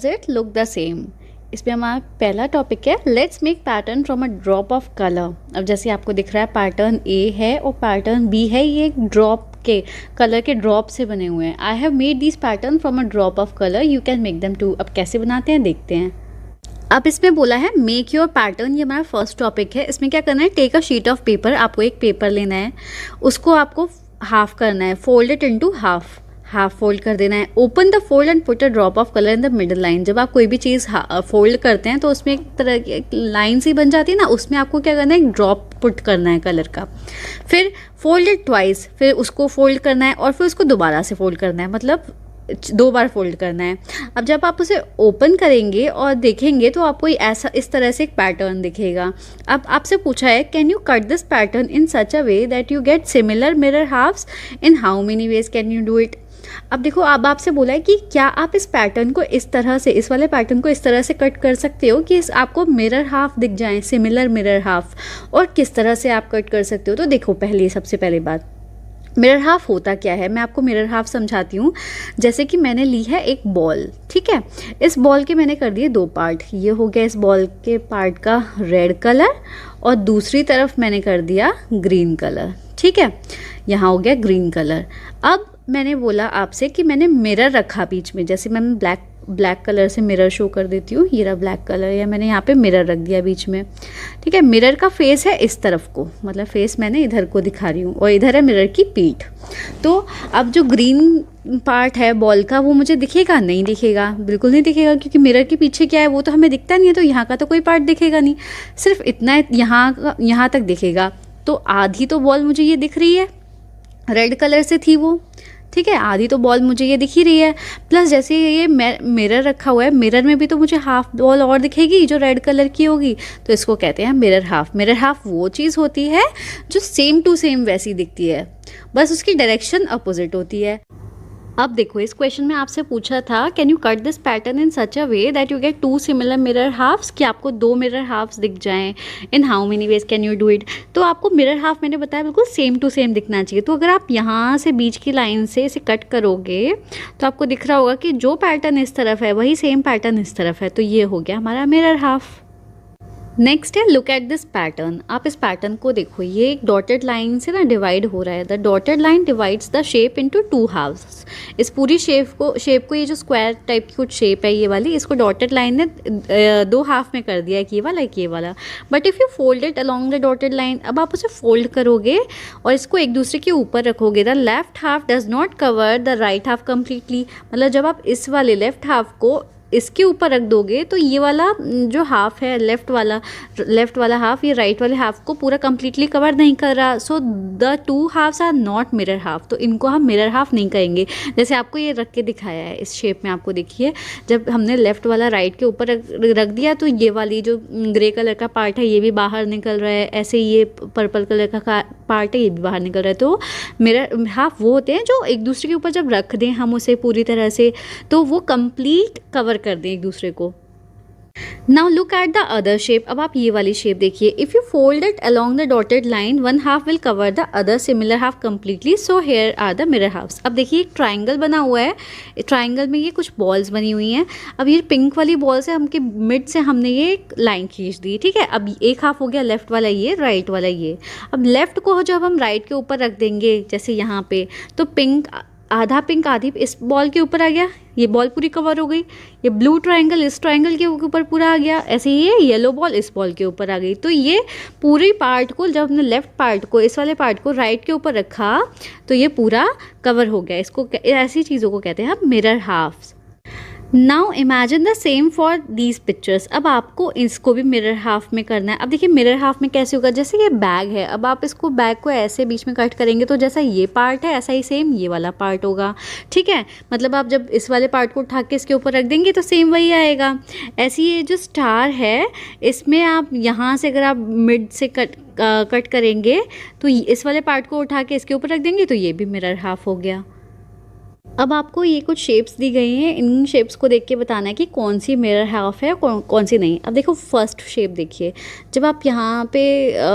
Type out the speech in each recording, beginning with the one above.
It look the same. इसमें हमारा पहला टॉपिक है let's make pattern from a drop of colour. अब जैसे आपको दिख रहा है पैटर्न ए है और पैटर्न बी है, ये एक ड्रॉप के कलर के ड्रॉप से बने हुए हैं। I have made this pattern from a drop of colour, you can make them too. अब कैसे बनाते हैं देखते हैं। अब इसमें बोला है मेक योर पैटर्न, ये हमारा फर्स्ट टॉपिक है। इसमें क्या करना है, take a sheet of paper, आपको एक पेपर लेना है, उसको आपको हाफ करना है, fold it into half fold कर देना है। Open the fold and put a drop of colour in the middle line. जब आप कोई भी चीज़ फोल्ड करते हैं तो उसमें एक तरह की लाइन सी बन जाती है ना, उसमें आपको क्या करना है, एक ड्रॉप पुट करना है कलर का। फिर फोल्ड इट ट्वाइस, फिर उसको फोल्ड करना है और फिर उसको दोबारा से फोल्ड करना है, मतलब 2 बार फोल्ड करना है। अब जब आप उसे ओपन करेंगे और देखेंगे तो आपको ऐसा इस तरह से एक पैटर्न दिखेगा। अब आपसे पूछा है can you cut this pattern in such a way that you get similar mirror halves, in how many ways can you do it. अब देखो, अब आपसे बोला है कि क्या आप इस पैटर्न को इस तरह से, इस वाले पैटर्न को इस तरह से कट कर सकते हो कि आपको मिरर हाफ दिख जाए, सिमिलर मिरर हाफ। और किस तरह से आप कट कर सकते हो, तो देखो सबसे पहली बात, मिरर हाफ होता क्या है, मैं आपको मिरर हाफ समझाती हूँ। जैसे कि मैंने ली है एक बॉल, ठीक है, इस बॉल के मैंने कर दिए 2 पार्ट। ये हो गया इस बॉल के पार्ट का रेड कलर और दूसरी तरफ मैंने कर दिया ग्रीन कलर, ठीक है, यहाँ हो गया ग्रीन कलर। अब मैंने बोला आपसे कि मैंने मिरर रखा बीच में, जैसे मैं ब्लैक कलर से मिरर शो कर देती हूँ, ये रहा ब्लैक कलर, या मैंने यहाँ पे मिरर रख दिया बीच में, ठीक है। मिरर का फेस है इस तरफ को, मतलब फेस मैंने इधर को दिखा रही हूँ और इधर है मिरर की पीठ। तो अब जो ग्रीन पार्ट है बॉल का वो मुझे दिखेगा नहीं, दिखेगा बिल्कुल नहीं दिखेगा, क्योंकि मिरर के पीछे क्या है वो तो हमें दिखता नहीं है, तो यहाँ का तो कोई पार्ट दिखेगा नहीं, सिर्फ इतना यहाँ तक दिखेगा। तो आधी तो बॉल मुझे ये दिख रही है, रेड कलर से थी वो, ठीक है, आधी तो बॉल मुझे ये दिख ही रही है। प्लस जैसे ये मिरर रखा हुआ है, मिरर में भी तो मुझे हाफ बॉल और दिखेगी जो रेड कलर की होगी, तो इसको कहते हैं मिरर हाफ। मिरर हाफ वो चीज़ होती है जो सेम टू सेम वैसी दिखती है, बस उसकी डायरेक्शन अपोजिट होती है। अब देखो, इस क्वेश्चन में आपसे पूछा था can you cut this pattern in such a way that you get 2 similar mirror halves, कि आपको 2 मिरर हाफ्स दिख जाएं। In how many ways can you do it. तो आपको मिरर हाफ मैंने बताया बिल्कुल सेम टू सेम दिखना चाहिए। तो अगर आप यहाँ से बीच की लाइन से इसे कट करोगे तो आपको दिख रहा होगा कि जो पैटर्न इस तरफ है वही सेम पैटर्न इस तरफ है, तो ये हो गया हमारा मिरर हाफ। नेक्स्ट है लुक एट दिस पैटर्न। आप इस पैटर्न को देखो, ये एक डॉटेड लाइन से ना डिवाइड हो रहा है। The dotted line divides the shape into 2 halves. इस पूरी शेप को ये जो स्क्वायर टाइप की कुछ शेप है ये वाली, इसको डॉटेड लाइन ने 2 हाफ में कर दिया, एक ये वाला। But if you fold it along the dotted line, अब आप उसे फोल्ड करोगे और इसको एक दूसरे के ऊपर रखोगे, the left half does not cover the right half completely. मतलब जब आप इस वाले लेफ्ट हाफ को इसके ऊपर रख दोगे तो ये वाला जो हाफ है लेफ्ट वाला हाफ, ये राइट वाले हाफ को पूरा कंप्लीटली कवर नहीं कर रहा। So the 2 halves are not mirror half, तो इनको हम मिरर हाफ नहीं कहेंगे। जैसे आपको ये रख के दिखाया है इस शेप में, आपको देखिए जब हमने लेफ्ट वाला राइट के ऊपर रख दिया तो ये वाली जो ग्रे कलर का पार्ट है ये भी बाहर निकल रहा है, ऐसे ये पर्पल कलर का पार्ट है ये भी बाहर निकल रहा है। तो मिरर हाफ वो होते हैं जो एक दूसरे के ऊपर जब रख दें हम उसे पूरी तरह से, तो वो कंप्लीट कवर कर दें एक दूसरे को। Now look at the other shape. अब आप ये वाली शेप देखिए, if you fold it along the dotted line 1 half will cover the other similar half completely, so here are the mirror halves. अब देखिए एक ट्राइंगल बना हुआ है, ट्राइंगल में ये कुछ बॉल्स बनी हुई हैं। अब ये पिंक वाली बॉल से हमके मिड से हमने ये एक लाइन खींच दी, ठीक है। अब एक हाफ हो गया लेफ्ट वाला ये, राइट वाला ये। अब लेफ्ट को जब हम राइट के ऊपर रख देंगे जैसे यहाँ पे, तो पिंक आधी इस बॉल के ऊपर आ गया, ये बॉल पूरी कवर हो गई। ये ब्लू ट्रायंगल इस ट्रायंगल के ऊपर पूरा आ गया, ऐसे ही ये येलो बॉल इस बॉल के ऊपर आ गई। तो ये पूरी पार्ट को जब हमने लेफ्ट पार्ट को, इस वाले पार्ट को राइट के ऊपर रखा तो ये पूरा कवर हो गया। इसको ऐसी चीज़ों को कहते हैं हम mirror halves. Now imagine the same for these pictures. अब आपको इसको भी मिरर हाफ में करना है। अब देखिए मिरर हाफ में कैसे होगा, जैसे ये बैग है, अब आप इसको बैग को ऐसे बीच में कट करेंगे तो जैसा ये पार्ट है ऐसा ही सेम ये वाला पार्ट होगा, ठीक है। मतलब आप जब इस वाले पार्ट को उठा के इसके ऊपर रख देंगे तो सेम वही आएगा। ऐसी ये जो स्टार है इसमें आप यहाँ से अगर आप मिड से कट करेंगे तो इस वाले पार्ट को उठा के इसके ऊपर रख देंगे तो ये भी मिरर हाफ हो गया। अब आपको ये कुछ शेप्स दी गई हैं, इन शेप्स को देख के बताना है कि कौन सी मिरर हाफ है, कौन सी नहीं। अब देखो फर्स्ट शेप देखिए, जब आप यहाँ पे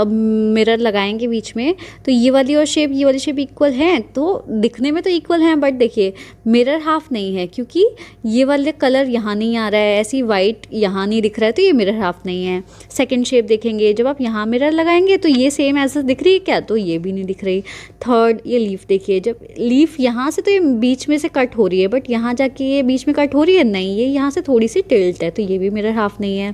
मिरर लगाएंगे बीच में, तो ये वाली और शेप, ये वाली शेप इक्वल हैं, तो दिखने में तो इक्वल हैं, बट देखिए मिरर हाफ नहीं है, क्योंकि ये वाले कलर यहाँ नहीं आ रहा है, ऐसी वाइट यहाँ नहीं दिख रहा है, तो ये मिरर हाफ नहीं है। सेकेंड शेप देखेंगे, जब आप यहाँ मिरर लगाएंगे तो ये सेम ऐसा दिख रही है क्या, तो ये भी नहीं दिख रही। थर्ड, ये लीफ देखिए, जब लीफ यहाँ से तो ये बीच में से कट हो रही है, बट यहाँ जाके ये बीच में कट हो रही है, नहीं, ये यहाँ से थोड़ी सी टिल्ट है, तो ये भी मिरर हाफ नहीं है।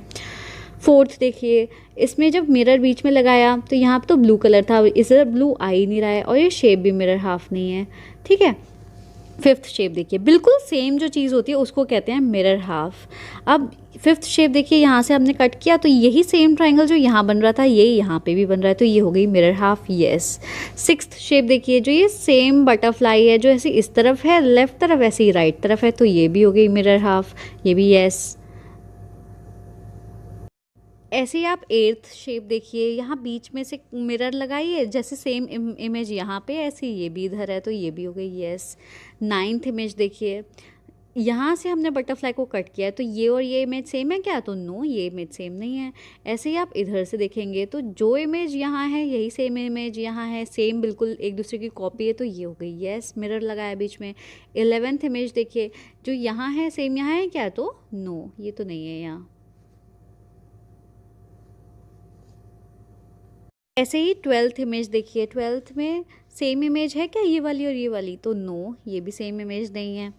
फोर्थ देखिए, इसमें जब मिरर बीच में लगाया तो यहाँ पे तो ब्लू कलर था, इधर ब्लू आ ही नहीं रहा है, और ये शेप भी मिरर हाफ नहीं है, ठीक है। फिफ्थ शेप देखिए, बिल्कुल सेम जो चीज़ होती है उसको कहते हैं मिरर हाफ। अब फिफ्थ शेप देखिए, यहाँ से हमने कट किया तो यही सेम ट्राइंगल जो यहाँ बन रहा था ये यहाँ पे भी बन रहा है, तो ये हो गई mirror half, yes. Sixth shape देखिए, जो ये सेम बटरफ्लाई है, जो ऐसे इस तरफ है लेफ्ट तरफ, ऐसे ही राइट तरफ है, तो ये भी हो गई मिरर हाफ, ये भी यस। ऐसे ही आप एट्थ शेप देखिए, यहाँ बीच में से मिरर लगाइए, जैसे सेम इमेज यहाँ पे, ऐसे ये भी इधर है, तो ये भी हो गई यस। नाइन्थ इमेज देखिए, यहाँ से हमने बटरफ्लाई को कट किया है, तो ये और ये इमेज सेम है क्या, तो नो, ये इमेज सेम नहीं है। ऐसे ही आप इधर से देखेंगे तो जो इमेज यहाँ है यही सेम इमेज यहाँ है, सेम बिल्कुल एक दूसरे की कॉपी है, तो ये हो गई यस, मिरर लगाया बीच में। 11th इमेज देखिए, जो यहाँ है सेम यहाँ है क्या, तो नो, ये तो नहीं है यहाँ। ऐसे ही 12th इमेज देखिए, 12th में सेम इमेज है क्या, ये वाली और ये वाली, तो नो, ये भी सेम इमेज नहीं है।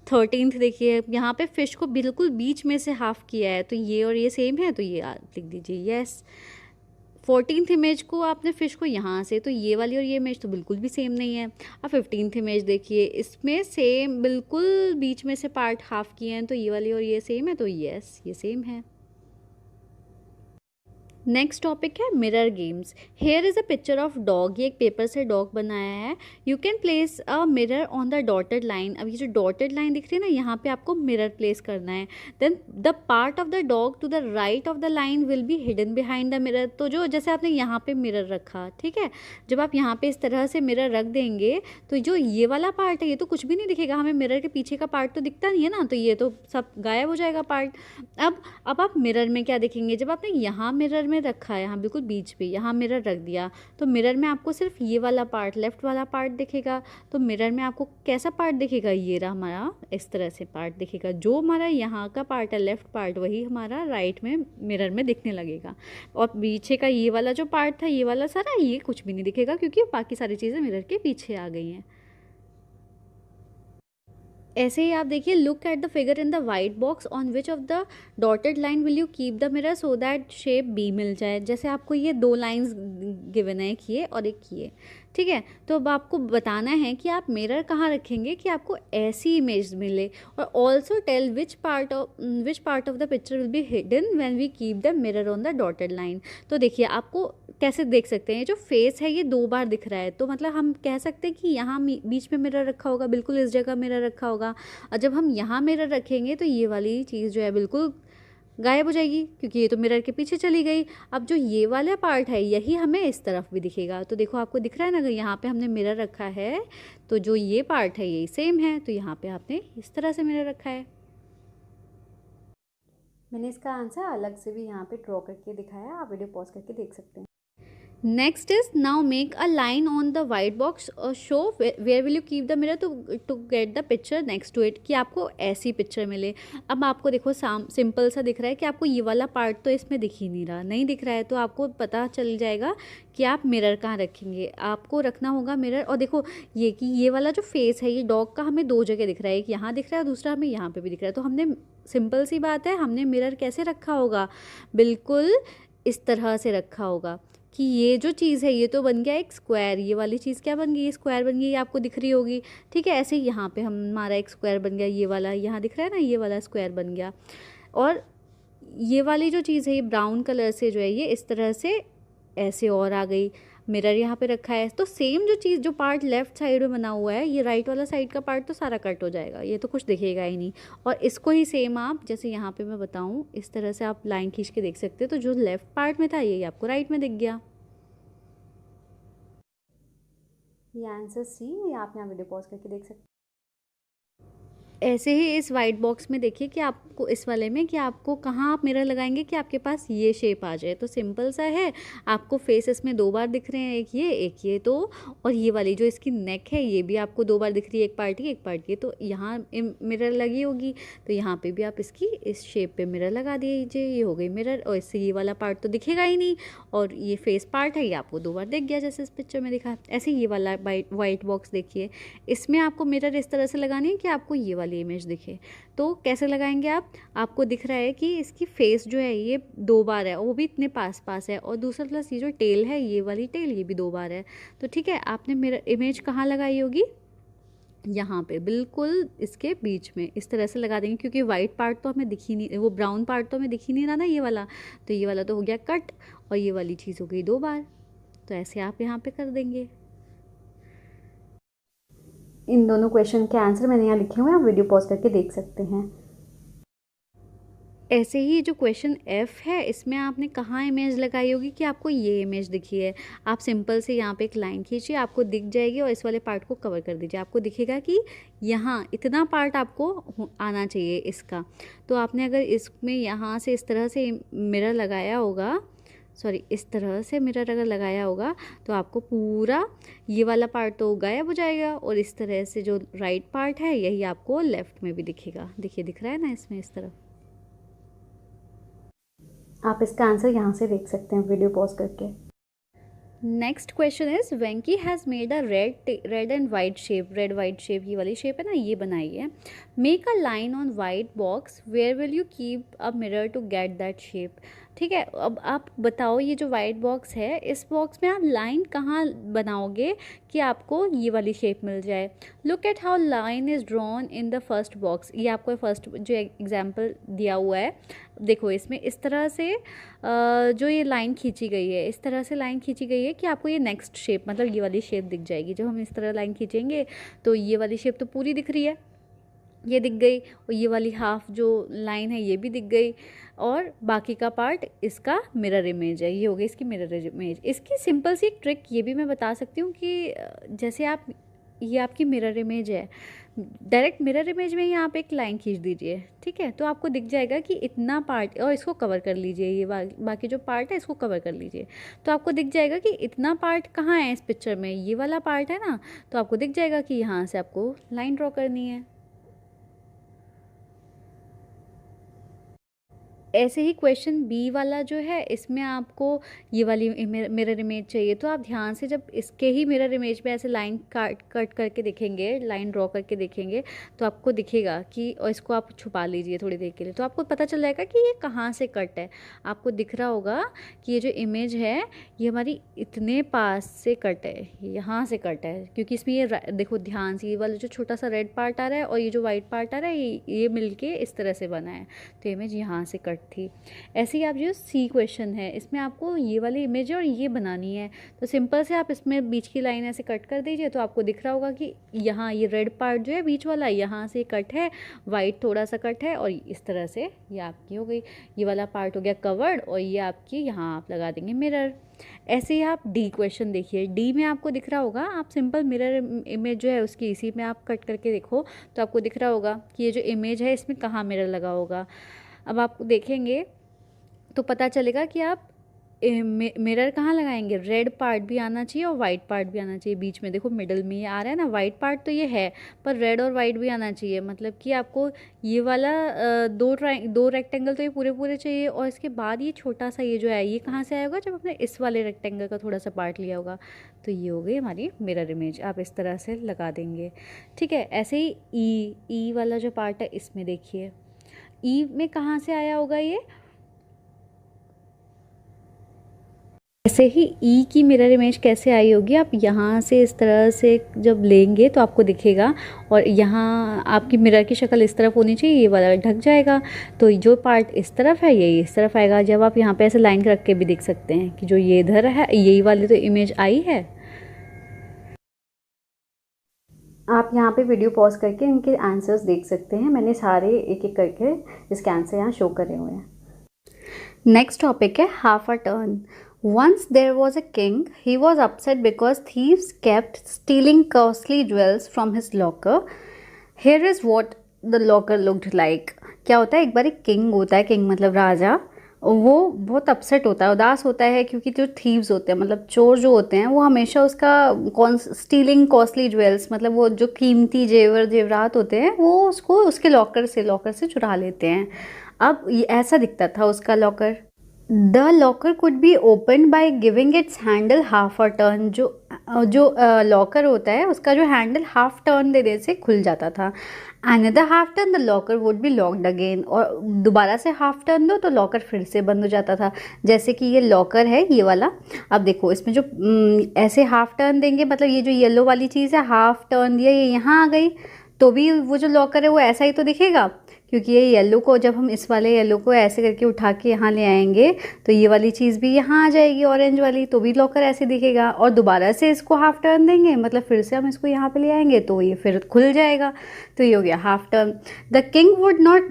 13th देखिए, यहाँ पे फिश को बिल्कुल बीच में से हाफ किया है, तो ये और ये सेम है, तो ये लिख दीजिए यस। 14th इमेज को आपने फिश को यहाँ से, तो ये वाली और ये इमेज तो बिल्कुल भी सेम नहीं है। अब 15th इमेज देखिए, इसमें सेम बिल्कुल बीच में से पार्ट हाफ किए हैं, तो ये वाली और ये सेम है, तो यस, ये सेम है। नेक्स्ट टॉपिक है mirror games. Here is a picture of dog, ये एक पेपर से डॉग बनाया है। You can place a mirror on the dotted line. अब ये जो डॉटेड लाइन दिख रही है ना, यहाँ पे आपको मिरर प्लेस करना है। Then the part of the dog to the right of the line will be hidden behind the mirror. तो जो जैसे आपने यहाँ पे मिरर रखा, ठीक है, जब आप यहाँ पे इस तरह से मिरर रख देंगे तो जो ये वाला पार्ट है ये तो कुछ भी नहीं दिखेगा, हमें मिरर के पीछे का पार्ट तो दिखता नहीं है ना, तो ये तो सब गायब हो जाएगा पार्ट। अब आप मिरर में क्या देखेंगे, जब आपने यहाँ मिरर में रखा है, यहाँ बिल्कुल बीच पे यहाँ मिरर रख दिया, तो मिरर में आपको सिर्फ ये वाला पार्ट, लेफ्ट वाला पार्ट दिखेगा। तो मिरर में आपको कैसा पार्ट दिखेगा, ये रहा हमारा, इस तरह से पार्ट दिखेगा। जो हमारा यहाँ का पार्ट है, लेफ्ट पार्ट, वही हमारा राइट में मिरर में दिखने लगेगा। और पीछे का ये वाला जो पार्ट था, ये वाला सारा, ये कुछ भी नहीं दिखेगा, क्योंकि बाकी सारी चीज़ें मिरर के पीछे आ गई हैं। ऐसे ही आप देखिए, look at the figure in the white box on which of the dotted line will you keep the mirror so that shape बी मिल जाए। जैसे आपको ये दो लाइंस गिवन है, एक ये और एक ये, ठीक है। तो अब आपको बताना है कि आप मिरर कहाँ रखेंगे कि आपको ऐसी इमेज मिले, और also tell which part of the picture will be hidden when we keep the mirror on the dotted line. तो देखिए, आपको कैसे देख सकते हैं, जो फेस है ये दो बार दिख रहा है, तो मतलब हम कह सकते हैं कि यहाँ बीच में मिरर रखा होगा, बिल्कुल इस जगह मिरर रखा होगा। और जब हम यहाँ मिरर रखेंगे तो ये वाली चीज़ जो है बिल्कुल गायब हो जाएगी, क्योंकि ये तो मिरर के पीछे चली गई। अब जो ये वाला पार्ट है यही हमें इस तरफ भी दिखेगा। तो देखो, आपको दिख रहा है ना, अगर यहाँ पे हमने मिरर रखा है तो जो ये पार्ट है यही सेम है, तो यहाँ पे आपने इस तरह से मिरर रखा है। मैंने इसका आंसर अलग से भी यहाँ पे ड्रॉ करके दिखाया, आप वीडियो पॉज करके देख सकते हैं। Next is now make a line on the white box show where will you keep the mirror to get the picture next to it, कि आपको ऐसी पिक्चर मिले। अब आपको देखो सिंपल सा दिख रहा है कि आपको ये वाला पार्ट तो इसमें दिख ही नहीं रहा, नहीं दिख रहा है, तो आपको पता चल जाएगा कि आप मिरर कहाँ रखेंगे। आपको रखना होगा मिरर, और देखो ये कि ये वाला जो फेस है ये डॉग का हमें दो जगह दिख रहा है, एक यहाँ दिख रहा है, दूसरा हमें यहाँ पे भी दिख रहा है। तो हमने, सिंपल सी बात है, हमने मिरर कैसे रखा होगा, बिल्कुल इस तरह से रखा होगा कि ये जो चीज़ है ये तो बन गया एक स्क्वायर, ये वाली चीज़ क्या बन गई, ये स्क्वायर बन गई, ये आपको दिख रही होगी, ठीक है। ऐसे ही यहाँ पे हमारा एक स्क्वायर बन गया, ये वाला यहाँ दिख रहा है ना, ये वाला स्क्वायर बन गया। और ये वाली जो चीज़ है ये ब्राउन कलर से जो है ये इस तरह से ऐसे और आ गई, मिरर यहाँ पे रखा है। तो सेम जो चीज़, जो पार्ट लेफ्ट साइड में बना हुआ है, ये राइट वाला साइड का पार्ट तो सारा कट हो जाएगा, ये तो कुछ दिखेगा ही नहीं। और इसको ही सेम आप, जैसे यहाँ पे मैं बताऊँ, इस तरह से आप लाइन खींच के देख सकते हो, तो जो लेफ्ट पार्ट में था यही आपको राइट में दिख गया। ये आंसर सी, ये आप यहाँ वीडियो पॉज करके देख सकते हैं। ऐसे ही इस वाइट बॉक्स में देखिए कि आपको इस वाले में कि आपको कहाँ आप मिरर लगाएंगे कि आपके पास ये शेप आ जाए। तो सिंपल सा है, आपको फेस इसमें 2 बार दिख रहे हैं, एक ये तो, और ये वाली जो इसकी नेक है ये भी आपको 2 बार दिख रही है, एक पार्ट ये। तो यहाँ मिरर लगी होगी, तो यहाँ पे भी आप इसकी इस शेप पे मिरर लगा दीजिए, ये हो गई मिरर। और इससे ये वाला पार्ट तो दिखेगा ही नहीं, और ये फेस पार्ट है ये आपको 2 बार दिख गया जैसे इस पिक्चर में दिखा। ऐसे ये वाला वाइट बॉक्स देखिए, इसमें आपको मिरर इस तरह से लगानी है कि आपको ये वाली इमेज दिखे। तो कैसे लगाएंगे आप, आपको दिख रहा है कि इसकी फेस जो है ये 2 बार है, और वो भी इतने पास पास है, और दूसरा प्लस ये जो टेल है ये वाली टेल ये भी 2 बार है। तो ठीक है, आपने मिरर इमेज कहाँ लगाई होगी, यहाँ पे बिल्कुल इसके बीच में इस तरह से लगा देंगे, क्योंकि वाइट पार्ट तो हमें दिख ही नहीं, वो ब्राउन पार्ट तो हमें दिख ही नहीं रहा ना ये वाला। तो ये वाला तो हो गया कट, और ये वाली चीज़ हो गई 2 बार। तो ऐसे आप यहाँ पे कर देंगे। इन दोनों क्वेश्चन के आंसर मैंने यहाँ लिखे हुए हैं, आप वीडियो पॉज करके देख सकते हैं। ऐसे ही जो क्वेश्चन F है, इसमें आपने कहाँ इमेज लगाई होगी कि आपको ये इमेज दिखी है। आप सिंपल से यहाँ पे एक लाइन खींचिए, आपको दिख जाएगी, और इस वाले पार्ट को कवर कर दीजिए। आपको दिखेगा कि यहाँ इतना पार्ट आपको आना चाहिए इसका। तो आपने अगर इसमें यहाँ से इस तरह से मिरर लगाया होगा, सॉरी इस तरह से मिरर अगर लगाया होगा, तो आपको पूरा ये वाला पार्ट तो गायब हो जाएगा, और इस तरह से जो राइट पार्ट है यही आपको लेफ्ट में भी दिखेगा। देखिए दिख रहा है ना इसमें इस तरफ। आप इसका आंसर यहाँ से देख सकते हैं वीडियो पॉज करके। Next question is Venky has made a red and white shape, red white shape ये वाली शेप है ना, ये बनाई है। Make a line on white box, where will you keep a mirror to get that shape. ठीक है, अब आप बताओ ये जो वाइट बॉक्स है, इस बॉक्स में आप लाइन कहाँ बनाओगे कि आपको ये वाली शेप मिल जाए। Look at how line is drawn in the first box. ये आपको फर्स्ट जो एग्जाम्पल दिया हुआ है, देखो इसमें इस तरह से जो ये लाइन खींची गई है, इस तरह से लाइन खींची गई है कि आपको ये नेक्स्ट शेप, मतलब ये वाली शेप दिख जाएगी। जब हम इस तरह लाइन खींचेंगे तो ये वाली शेप तो पूरी दिख रही है, ये दिख गई, और ये वाली हाफ जो लाइन है ये भी दिख गई, और बाकी का पार्ट इसका मिरर इमेज है, ये हो गई इसकी मिरर इमेज। इसकी सिंपल सी एक ट्रिक ये भी मैं बता सकती हूँ कि जैसे आप, ये आपकी मिरर इमेज है, डायरेक्ट मिरर इमेज में ही आप एक लाइन खींच दीजिए, ठीक है, तो आपको दिख जाएगा कि इतना पार्ट, और इसको कवर कर लीजिए, ये बाकी जो पार्ट है इसको कवर कर लीजिए, तो आपको दिख जाएगा कि इतना पार्ट कहाँ है इस पिक्चर में, ये वाला पार्ट है ना। तो आपको दिख जाएगा कि यहाँ से आपको लाइन ड्रॉ करनी है। ऐसे ही क्वेश्चन बी वाला जो है, इसमें आपको ये वाली मिरर इमेज चाहिए, तो आप ध्यान से जब इसके ही मिरर इमेज में ऐसे लाइन कट करके देखेंगे, लाइन ड्रॉ करके देखेंगे, तो आपको दिखेगा कि, और इसको आप छुपा लीजिए थोड़ी देर के लिए, तो आपको पता चल जाएगा कि ये कहाँ से कट है। आपको दिख रहा होगा कि ये जो इमेज है ये हमारी इतने पास से कट है, यहाँ से कट है, क्योंकि इसमें ये देखो ध्यान से, ये वाला जो छोटा सा रेड पार्ट आ रहा है और ये जो वाइट पार्ट आ रहा है ये मिलके इस तरह से बना है, तो इमेज यहाँ से कट थी। ऐसे ही आप जो सी क्वेश्चन है, इसमें आपको ये वाली इमेज और ये बनानी है, तो सिंपल से आप इसमें बीच की लाइन ऐसे कट कर दीजिए, तो आपको दिख रहा होगा कि यहाँ ये रेड पार्ट जो है बीच वाला, यहाँ से कट है, वाइट थोड़ा सा कट है, और इस तरह से ये आपकी हो गई, ये वाला पार्ट हो गया कवर्ड, और ये आपकी यहाँ आप लगा देंगे मिरर। ऐसे ही आप डी क्वेश्चन देखिए, डी में आपको दिख रहा होगा, आप सिंपल मिरर इमेज जो है उसकी इसी में आप कट करके देखो, तो आपको दिख रहा होगा कि ये जो इमेज है इसमें कहाँ मिरर लगा होगा। अब आप देखेंगे तो पता चलेगा कि आप मिरर कहाँ लगाएंगे, रेड पार्ट भी आना चाहिए और वाइट पार्ट भी आना चाहिए बीच में। देखो मिडल में ये आ रहा है ना, वाइट पार्ट तो ये है, पर रेड और वाइट भी आना चाहिए, मतलब कि आपको ये वाला दो रेक्टेंगल तो ये पूरे पूरे चाहिए, और इसके बाद ये छोटा सा ये जो है ये कहाँ से आया होगा, जब आपने इस वाले रेक्टेंगल का थोड़ा सा पार्ट लिया होगा। तो ये हो गई हमारी मिरर इमेज, आप इस तरह से लगा देंगे, ठीक है। ऐसे ही ई वाला जो पार्ट है इसमें देखिए, ई में कहाँ से आया होगा ये, ऐसे ही ई की मिरर इमेज कैसे आई होगी, आप यहाँ से इस तरह से जब लेंगे तो आपको दिखेगा, और यहाँ आपकी मिरर की शक्ल इस तरफ होनी चाहिए, ये वाला ढक जाएगा, तो जो पार्ट इस तरफ है यही इस तरफ आएगा। जब आप यहाँ पे ऐसे लाइन रख के भी देख सकते हैं कि जो ये इधर है यही वाली तो इमेज आई है। आप यहाँ पे वीडियो पॉज करके इनके आंसर्स देख सकते हैं, मैंने सारे एक एक करके इसके आंसर यहाँ शो करे हुए हैं। नेक्स्ट टॉपिक है half a turn. Once there was a king. He was upset because thieves kept stealing costly jewels from his locker. Here is what the locker looked like. क्या होता है, एक बार एक किंग होता है, किंग मतलब राजा, वो बहुत अपसेट होता है, उदास होता है, क्योंकि जो थीव्स होते हैं मतलब चोर जो होते हैं वो हमेशा उसका स्टीलिंग कॉस्टली ज्वेल्स, मतलब वो जो कीमती जेवरात होते हैं वो उसको उसके लॉकर से चुरा लेते हैं। अब ये ऐसा दिखता था उसका locker. The locker could be open by giving it's handle half a turn. जो लॉकर होता है उसका जो हैंडल हाफ टर्न देने से खुल जाता था। Another half turn the locker would be locked again. और दोबारा से हाफ टर्न दो तो लॉकर फिर से बंद हो जाता था। जैसे कि ये लॉकर है ये वाला, अब देखो इसमें जो ऐसे हाफ टर्न देंगे, मतलब ये जो येलो वाली चीज़ है हाफ टर्न दिया, ये यहाँ आ गई तो भी वो जो लॉकर है वो ऐसा ही तो दिखेगा, क्योंकि ये येलो को जब हम इस वाले येलो को ऐसे करके उठा के यहाँ ले आएंगे तो ये वाली चीज़ भी यहाँ आ जाएगी ऑरेंज वाली, तो भी लॉकर ऐसे दिखेगा। और दोबारा से इसको हाफ टर्न देंगे, मतलब फिर से हम इसको यहाँ पे ले आएंगे तो ये फिर खुल जाएगा। तो ये हो गया half turn. The king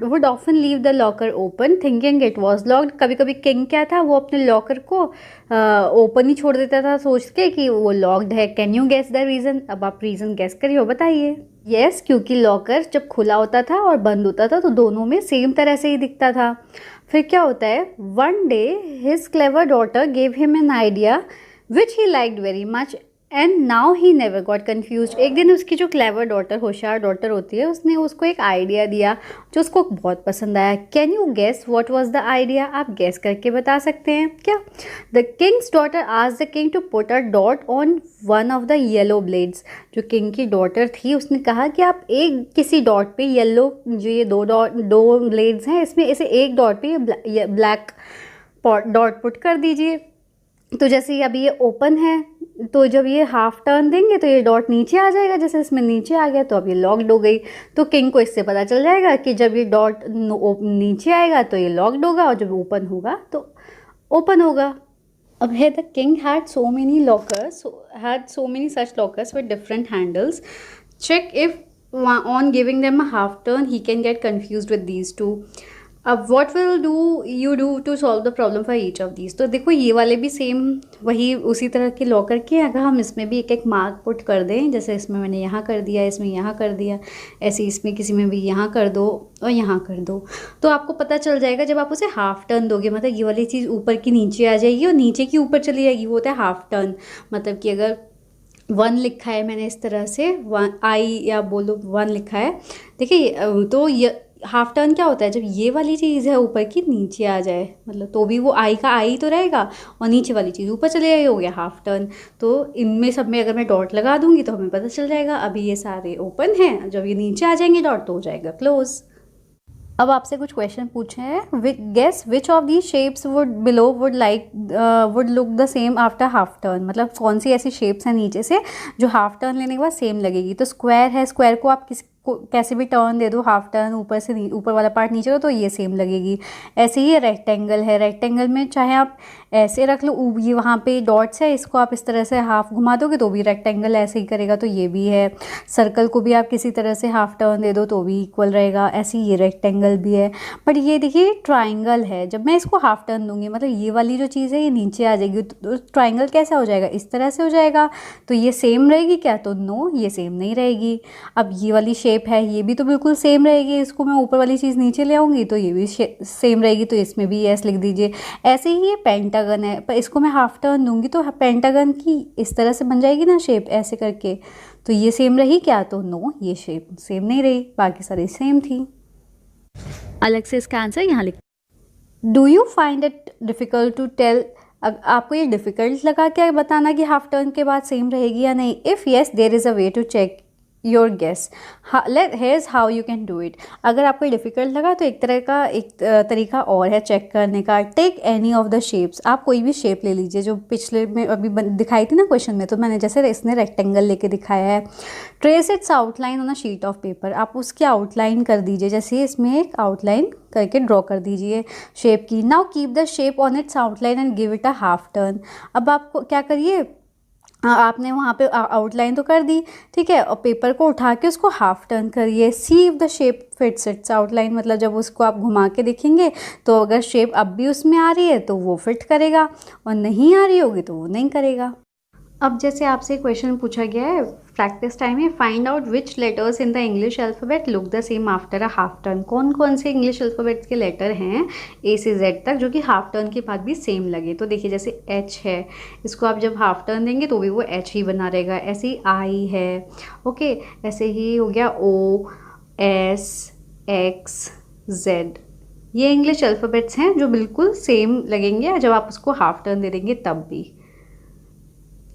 would often leave the locker open thinking it was locked. कभी कभी किंग क्या था, वो अपने लॉकर को ओपन ही छोड़ देता था सोच के कि वो लॉक्ड है। Can you guess the reason? अब आप रीज़न गेस करिए, बताइए। यस, क्योंकि लॉकर जब खुला होता था और बंद होता था तो दोनों में सेम तरह से ही दिखता था। फिर क्या होता है, one day his clever daughter gave him an idea which he liked very much and now he never got confuse. एक दिन उसकी जो क्लेवर डॉटर, होशियार डॉटर होती है, उसने उसको एक आइडिया दिया जो उसको बहुत पसंद आया। Can you guess what was the idea? आप गेस करके बता सकते हैं क्या? The king's daughter asked the king to put a dot on one of the yellow blades. जो किंग की डॉटर थी उसने कहा कि आप एक किसी डॉट पे येलो, जो ये दो ब्लेड्स हैं इसमें, इसे एक डॉट पे ये ब्लैक डॉट पुट कर दीजिए। तो जैसे अभी ये ओपन है तो जब ये हाफ टर्न देंगे तो ये डॉट नीचे आ जाएगा, जैसे इसमें नीचे आ गया तो अब ये लॉक्ड हो गई। तो किंग को इससे पता चल जाएगा कि जब ये डॉट नीचे आएगा तो ये लॉक्ड होगा और जब ओपन होगा तो ओपन होगा। अब है the king had so many lockers, had so many such lockers with different handles. Check if on giving them a half turn he can get confused with these two. अब what will you do to solve the problem for each of these? तो देखो ये वाले भी same वही उसी तरह के लॉकर के, अगर हम इसमें भी एक एक मार्क पुट कर दें, जैसे इसमें मैंने यहाँ कर दिया, इसमें यहाँ कर दिया, ऐसे इसमें किसी में भी यहाँ कर दो और यहाँ कर दो, तो आपको पता चल जाएगा। जब आप उसे हाफ टर्न दोगे मतलब ये वाली चीज़ ऊपर की नीचे आ जाएगी और नीचे की ऊपर चली जाएगी, वो होता है हाफ टर्न। मतलब कि अगर 1 लिखा है मैंने इस तरह से, 1 आई या बोलो 1 लिखा है, देखिए तो ये हाफ टर्न क्या होता है, जब ये वाली चीज़ है ऊपर की नीचे आ जाए, मतलब तो भी वो आई का आई तो रहेगा और नीचे वाली चीज़ ऊपर चले जाएगी, हो गया हाफ टर्न। तो इनमें सब में अगर मैं डॉट लगा दूंगी तो हमें पता चल जाएगा अभी ये सारे ओपन हैं, जब ये नीचे आ जाएंगे डॉट तो हो जाएगा क्लोज। अब आपसे कुछ क्वेश्चन पूछे हैं, guess which of the shapes would look the same after half turn. मतलब कौन सी ऐसी शेप्स हैं नीचे से जो हाफ टर्न लेने के बाद सेम लगेगी। तो स्क्वायर है, स्क्वायर को आप कैसे भी टर्न दे दो, हाफ टर्न ऊपर से ऊपर वाला पार्ट नीचे हो तो ये सेम लगेगी। ऐसे ही रेक्टेंगल है, रेक्टेंगल में चाहे आप ऐसे रख लो, ये वहाँ पे डॉट्स है, इसको आप इस तरह से हाफ घुमा दोगे तो भी रेक्टेंगल ऐसे ही करेगा, तो ये भी है। सर्कल को भी आप किसी तरह से हाफ टर्न दे दो तो भी इक्वल रहेगा, ऐसे ही ये रेक्टेंगल भी है। बट ये देखिए ट्राइंगल है, जब मैं इसको हाफ टर्न दूंगी मतलब ये वाली जो चीज़ है ये नीचे आ जाएगी, तो ट्राइंगल कैसा हो जाएगा, इस तरह से हो जाएगा। तो ये सेम रहेगी क्या? तो नो, ये सेम नहीं रहेगी। अब ये वाली शेप है, ये भी तो बिल्कुल सेम रहेगी, इसको मैं ऊपर वाली चीज़ नीचे ले आऊँगी तो ये भी सेम रहेगी, तो इसमें भी एस लिख दीजिए। ऐसे ही ये पेंटागन है, पर इसको मैं हाफ टर्न दूंगी तो पेंटागन की इस तरह से बन जाएगी ना शेप, ऐसे करके, तो ये सेम रही क्या? तो नो, ये शेप सेम नहीं रही, बाकी सारी सेम थी। अलग से इसका आंसर यहाँ लिख। Do you find it difficult to tell? आपको ये डिफ़िकल्ट लगा क्या बताना कि हाफ टर्न के बाद सेम रहेगी या नहीं? If yes there is a way to check your guess. Here's how you can do it. अगर आपको डिफ़िकल्ट लगा तो एक तरीका और है चेक करने का। Take any of the shapes. आप कोई भी शेप ले लीजिए जो पिछले में अभी दिखाई थी ना क्वेश्चन में, तो मैंने जैसे इसने रेक्टेंगल लेके दिखाया है। Trace it's outline on a sheet of paper. आप उसकी आउटलाइन कर दीजिए, जैसे इसमें एक आउटलाइन करके ड्रॉ कर दीजिए शेप की। Now keep the shape on it's outline and give it a half turn. अब आपको क्या करिए, आपने वहाँ पे आउटलाइन तो कर दी, ठीक है, और पेपर को उठा के उसको हाफ टर्न करिए। See if the shape fits it's outline. मतलब जब उसको आप घुमा के देखेंगे तो अगर शेप अब भी उसमें आ रही है तो वो फिट करेगा और नहीं आ रही होगी तो वो नहीं करेगा। अब जैसे आपसे क्वेश्चन पूछा गया है प्रैक्टिस टाइम है। Find out which letters in the English alphabet look the same after a half turn. कौन कौन से इंग्लिश अल्फ़ाबेट्स के लेटर हैं ए से जेड तक जो कि हाफ टर्न के बाद भी सेम लगे। तो देखिए जैसे एच है, इसको आप जब हाफ टर्न देंगे तो भी वो एच ही बना रहेगा। ऐसे ही आई है, ओके, ऐसे ही हो गया ओ, एस, एक्स, जेड। ये इंग्लिश अल्फ़ाबेट्स हैं जो बिल्कुल सेम लगेंगे जब आप उसको हाफ टर्न दे देंगे तब भी।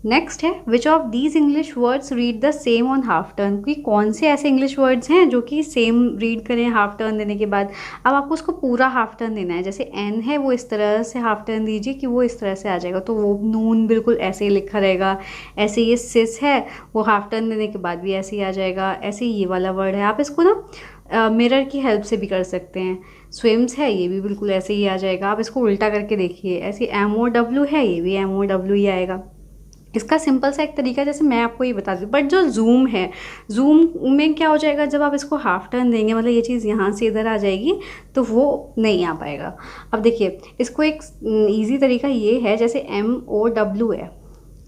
नेक्स्ट है which of these English words read the same on half turn. कि कौन से ऐसे इंग्लिश वर्ड्स हैं जो कि सेम रीड करें हाफ टर्न देने के बाद। अब आपको उसको पूरा हाफ टर्न देना है। जैसे एन है वो इस तरह से हाफ टर्न दीजिए कि वो इस तरह से आ जाएगा, तो वो नून बिल्कुल ऐसे ही लिखा रहेगा। ऐसे ये सिस है वो हाफ टर्न देने के बाद भी ऐसे ही आ जाएगा। ऐसे ये वाला वर्ड है, आप इसको ना मिरर की हेल्प से भी कर सकते हैं। स्विम्स है, ये भी बिल्कुल ऐसे ही आ जाएगा। आप इसको उल्टा करके देखिए, ऐसे MOW है, ये भी MOW ही आएगा। इसका सिंपल सा एक तरीका जैसे मैं आपको ये बता दूँ, बट जो जूम है, जूम में क्या हो जाएगा जब आप इसको हाफ टर्न देंगे, मतलब ये चीज़ यहाँ से इधर आ जाएगी तो वो नहीं आ पाएगा। अब देखिए इसको एक ईजी तरीका ये है, जैसे MOW है,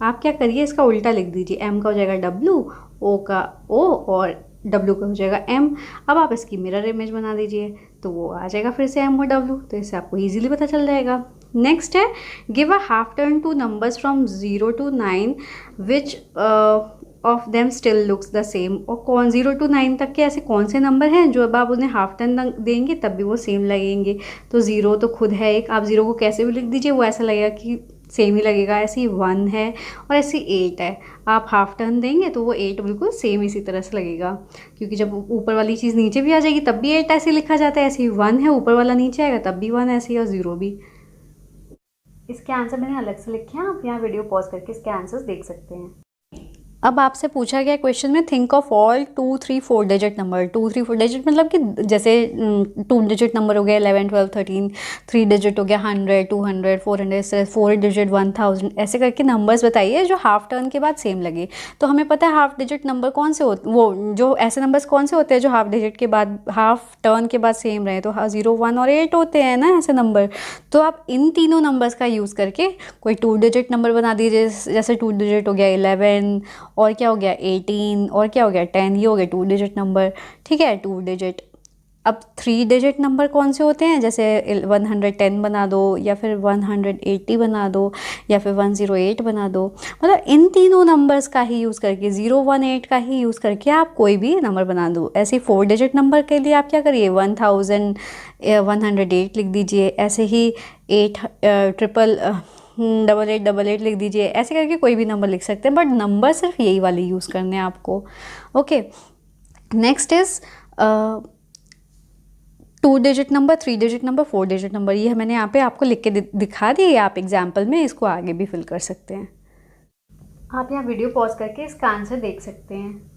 आप क्या करिए इसका उल्टा लिख दीजिए। M का हो जाएगा W, O का O और W का हो जाएगा M। अब आप इसकी मिरर इमेज बना दीजिए तो वो आ जाएगा फिर से MOW। तो इससे आपको ईजिली पता चल जाएगा। नेक्स्ट है give a half turn two numbers from 0 to 9 which of them still looks the same. और कौन 0 to 9 तक के ऐसे कौन से नंबर हैं जो अब आप उन्हें हाफ टर्न देंगे तब भी वो सेम लगेंगे। तो 0 तो खुद है एक, आप 0 को कैसे भी लिख दीजिए वो ऐसा लगेगा कि सेम ही लगेगा। ऐसे ही 1 है और ऐसे 8 है, आप हाफ टर्न देंगे तो वो 8 बिल्कुल सेम इसी तरह से लगेगा, क्योंकि जब ऊपर वाली चीज़ नीचे भी आ जाएगी तब भी 8 ऐसे लिखा जाता है। ऐसे ही 1 है, ऊपर वाला नीचे आएगा तब भी 1 ऐसे ही, और 0 भी। इसके आंसर मैंने अलग से लिखे हैं, आप यहाँ वीडियो पॉज करके इसके आंसर्स देख सकते हैं। अब आपसे पूछा गया क्वेश्चन में think of all 2, 3, 4 digit number. 2, 3, 4 digit मतलब कि जैसे 2 डिजिट नंबर हो गया 11, 12, 13, 3 डिजिट हो गया 100, 200, 400, 4 डिजिट 1000, ऐसे करके नंबर्स बताइए जो हाफ टर्न के बाद सेम लगे। तो हमें पता है हाफ डिजिट नंबर कौन से होते, वो जो ऐसे नंबर्स कौन से होते हैं जो हाफ डिजिट के बाद हाफ टर्न के बाद सेम रहे। तो 0, 1 और 8 होते हैं ना ऐसे नंबर। तो आप इन तीनों नंबर्स का यूज़ करके कोई 2 डिजिट नंबर बना दीजिए। जैसे 2 डिजिट हो गया 11, और क्या हो गया 18, और क्या हो गया 10, ये हो गया 2 डिजिट नंबर, ठीक है 2 डिजिट। अब 3 डिजिट नंबर कौन से होते हैं, जैसे 110 बना दो, या फिर 180 बना दो, या फिर 108 बना दो। मतलब इन तीनों नंबर्स का ही यूज़ करके 018 का ही यूज़ करके आप कोई भी नंबर बना दो। ऐसे 4 डिजिट नंबर के लिए आप क्या करिए 1108 लिख दीजिए। ऐसे ही 8888 लिख दीजिए। ऐसे करके कोई भी नंबर लिख सकते हैं, बट नंबर सिर्फ यही वाले यूज़ करने हैं आपको। Okay, next is 2 digit number, 3 digit number, 4 digit number. ये मैंने यहाँ पे आपको लिख के दिखा दिए, आप एग्जाम्पल में इसको आगे भी फिल कर सकते हैं। आप यहाँ वीडियो पॉज करके इसका आंसर देख सकते हैं।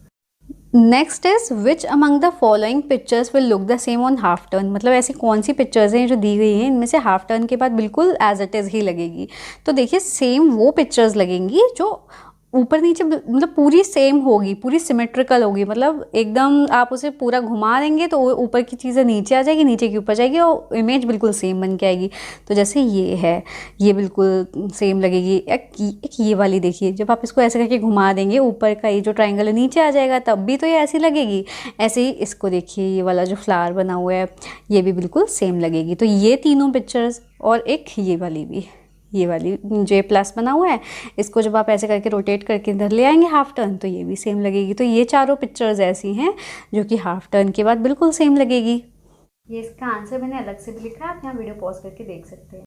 Next is which among the following pictures will look the same on half turn. मतलब ऐसी कौन सी पिक्चर्स हैं जो दी गई हैं इनमें से हाफ टर्न के बाद बिल्कुल एज इट इज़ ही लगेगी। तो देखिए सेम वो पिक्चर्स लगेंगी जो ऊपर नीचे मतलब पूरी सेम होगी, पूरी सिमेट्रिकल होगी। मतलब एकदम आप उसे पूरा घुमा देंगे तो ऊपर की चीज़ें नीचे आ जाएगी, नीचे की ऊपर जाएगी और इमेज बिल्कुल सेम बन के आएगी। तो जैसे ये है, ये बिल्कुल सेम लगेगी। एक ये वाली देखिए, जब आप इसको ऐसे करके घुमा देंगे ऊपर का ये जो ट्राइंगल है नीचे आ जाएगा, तब भी तो ये ऐसी लगेगी। ऐसे ही इसको देखिए, ये वाला जो फ्लावर बना हुआ है ये भी बिल्कुल सेम लगेगी। तो ये तीनों पिक्चर्स, और एक ये वाली भी, ये वाली जो प्लस बना हुआ है, इसको जब आप ऐसे करके रोटेट करके इधर ले आएंगे हाफ टर्न, तो ये भी सेम लगेगी। तो ये चारों पिक्चर्स ऐसी हैं जो कि हाफ टर्न के बाद बिल्कुल सेम लगेगी। ये इसका आंसर मैंने अलग से भी लिखा है, आप यहाँ वीडियो पॉज करके देख सकते हैं।